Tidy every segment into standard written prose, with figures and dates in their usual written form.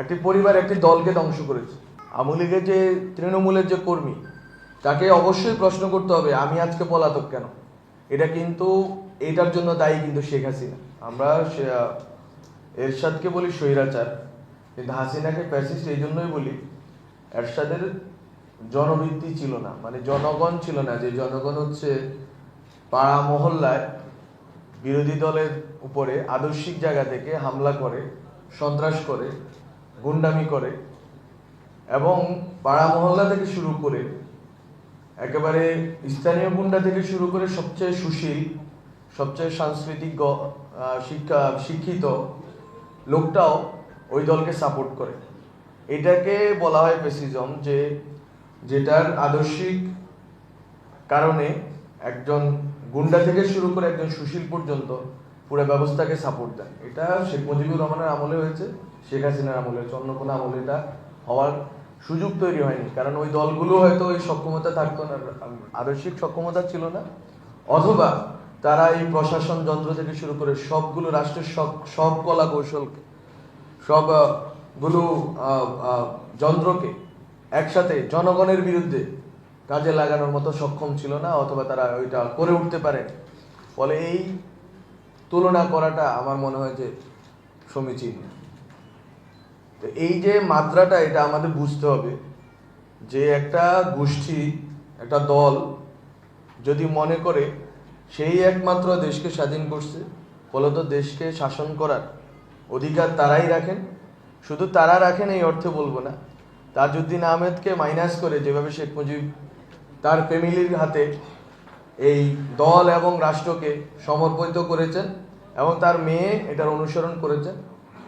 একটি পরিবার একটি দলকে ধ্বংস করেছে। আওয়ামী লীগের যে তৃণমূলের যে কর্মী, তাকে অবশ্যই প্রশ্ন করতে হবে আমি আজকে পলাতক কেন। এটা কিন্তু এটার জন্য দায়ী কিন্তু শেখ হাসিনা। আমরা এরশাদকে বলি স্বৈরাচার, কিন্তু হাসিনাকে ফ্যাসিস্ট এই জন্যই বলি, এরশাদের জনভিত্তি ছিল না, মানে জনগণ ছিল না। যে জনগণ হচ্ছে পাড়া মহল্লায় বিরোধী দলের উপরে আদর্শিক জায়গা থেকে হামলা করে, সন্ত্রাস করে, গুন্ডামি করে, এবং পাড়া মহল্লা থেকে শুরু করে একেবারে স্থানীয় গুন্ডা থেকে শুরু করে সবচেয়ে সুশীল, সবচেয়ে সাংস্কৃতিক শিক্ষিত লোকটাও ওই দলকে সাপোর্ট করে। এটাকে বলা হয় ফ্যাসিজম, যেটার আদর্শিক কারণে একজন গুন্ডা থেকে শুরু করে একজন সুশীল পর্যন্ত পুরো ব্যবস্থাকে সাপোর্ট দেয়। এটা শেখ মুজিবুর রহমানের আমলে হয়েছে, শেখ হাসিনার আমলে হয়েছে, অন্য কোনো আমলে এটা হওয়ার সুযোগ তৈরি হয়নি। কারণ ওই দলগুলো হয়তো ওই সক্ষমতা থাকতো না, আদর্শিক সক্ষমতা ছিল না, অথবা তারা এই প্রশাসন যন্ত্র থেকে শুরু করে সবগুলো রাষ্ট্রের সব কলা কৌশলকে, সবগুলো যন্ত্রকে একসাথে জনগণের বিরুদ্ধে কাজে লাগানোর মতো সক্ষম ছিল না, অথবা তারা ওইটা করে উঠতে পারে। ফলে এই তুলনা করাটা আমার মনে হয় যে সমীচীন। তো এই যে মাত্রাটা, এটা আমাদের বুঝতে হবে যে একটা গোষ্ঠী, একটা দল যদি মনে করে সেই একমাত্র দেশকে স্বাধীন করছে, ফলত দেশকে শাসন করার অধিকার তারাই রাখেন, শুধু তারা রাখেন এই অর্থে বলবো না, তাজউদ্দিন আহমেদকে মাইনাস করে যেভাবে শেখ মুজিব তার ফ্যামিলির হাতে এই দল এবং রাষ্ট্রকে সমর্পিত করেছেন এবং তার মেয়ে এটার অনুসরণ করেছেন,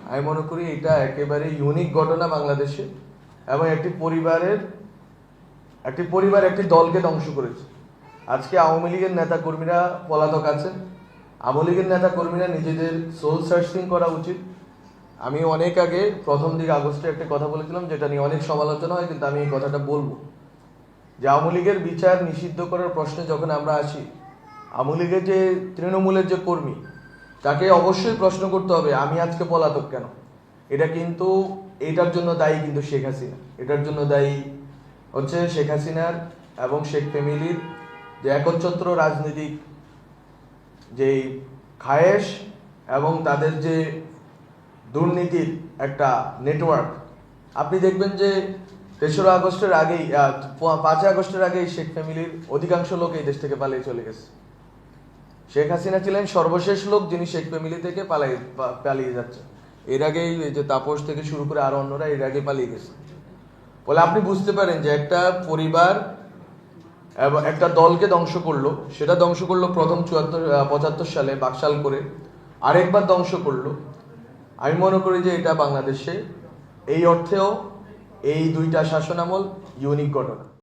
আমি মনে করি এটা একেবারে ইউনিক ঘটনা বাংলাদেশে। এবং একটি পরিবার একটি দলকে ধ্বংস করেছে। আজকে আওয়ামী লীগের নেতা কর্মীরা পলাতক আছেন। আওয়ামী লীগের নেতা কর্মীরা নিজেদের সোল সার্চিং করা উচিত। আমি অনেক আগে প্রথম দিকে আগস্টে একটা কথা বলেছিলাম, যেটা নিয়ে অনেক সমালোচনা হয়, কিন্তু আমি এই কথাটা বলবো যে আওয়ামী লীগের বিচার নিষিদ্ধ করার প্রশ্নে যখন আমরা আসি, আওয়ামী লীগের যে তৃণমূলের যে কর্মী, তাকে অবশ্যই প্রশ্ন করতে হবে আমি আজকে পলাতক কেন। এটা কিন্তু এটার জন্য দায়ী কিন্তু শেখ হাসিনা। এটার জন্য দায়ী হচ্ছে শেখ হাসিনার এবং শেখ ফ্যামিলির যে একচ্ছত্র রাজনৈতিক যেই খায়েশ এবং তাদের যে দুর্নীতির একটা নেটওয়ার্ক। আপনি দেখবেন যে 3রা আগস্টের আগেই, 5 আগস্টের আগেই শেখ ফ্যামিলির অধিকাংশ লোক এই দেশ থেকে পালিয়ে চলে গেছে। শেখ হাসিনা ছিলেন সর্বশেষ লোক যিনি শেখ ফ্যামিলি থেকে পালিয়ে যাচ্ছে। এর আগেই যে তাপস থেকে শুরু করে আরো অন্যরা এর আগে পালিয়ে গেছে। বলে আপনি বুঝতে পারেন যে একটা পরিবার এবং একটা দলকে ধ্বংস করলো, সেটা ধ্বংস করলো প্রথম 75 সালে বাকশাল করে, আরেকবার ধ্বংস করলো। আমি মনে করি যে এটা বাংলাদেশে এই অর্থেও এই দুইটা শাসনামল ইউনিক ঘটনা।